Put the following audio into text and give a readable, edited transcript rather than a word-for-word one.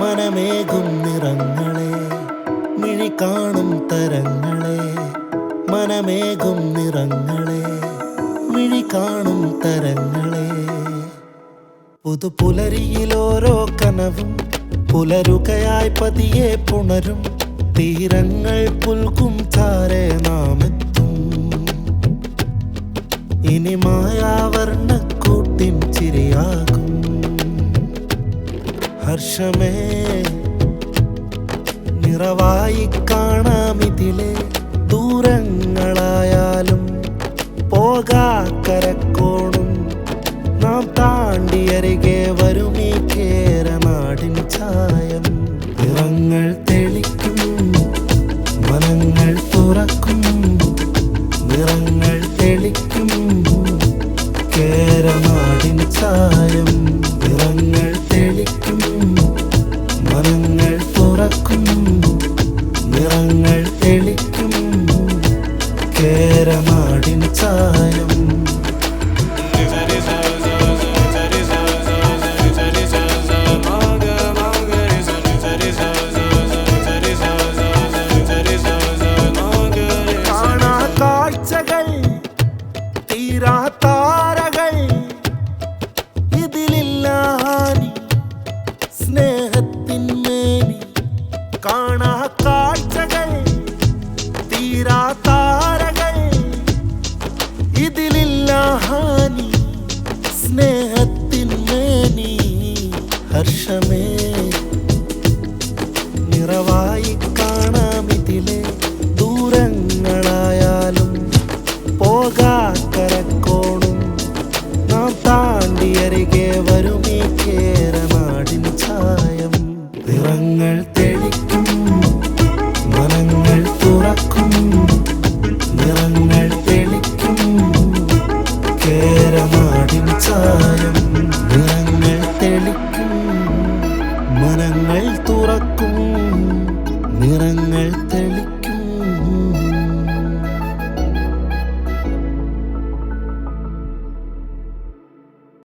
മനമേകും നിറങ്ങളെ മിഴി കാണും തരങ്ങളെ മനമേകും നിറങ്ങളെ മിഴി കാണും തരങ്ങളെ പുതുപുലരിയിലോരോ കനവും പുലരുകയായി പതിയെ പുണരും തീരങ്ങൾ പുൽകും ചാരെ നാമെത്തും ഇനി മായാവർണ്ണക്കൂട്ടിൻ ചിരിയാകും ഹർഷമേ നിറവായി കാണാമിതിലെ ദൂരങ്ങളായാലും പോകാക്കരക്കോണും നാം താണ്ടിയരികെ വരുമീ കേരനാടിൻ ചായം നിറങ്ങൾ തെളിക്കും മനങ്ങൾ തുറക്കും നിറങ്ങൾ തെളിക്കും കേരനാടിൻ ചായം നിറങ്ങൾ തെളിക്കും മനങ്ങൾ തുറക്കും നിറങ്ങൾ തെളിക്കും കേരനാടിൻ ചായം താരകൾ ഇതിലില്ല ഹാനി സ്നേഹത്തിന്മേനി കാണാ കാഴ്ചകൾ തീരാ താരകൾ ഇതിലില്ല ഹാനി സ്നേഹത്തിന്മേനി ഹർഷമേ നിറവായി കാണാമിതിലെ ദൂരങ്ങളായാലും പോകാക്കരക്കോണും നാം താണ്ടിയരികെ വരുമീ കേരനാടിൻ ചായം നിറങ്ങൾ തെളിക്കും മനങ്ങൾ തുറക്കും നിറങ്ങൾ തെളിക്കും കേരനാടിൻ ചായം നിറങ്ങൾ തെളിക്കും മനങ്ങൾ തുറക്കും നിറങ്ങൾ തെളിക്കും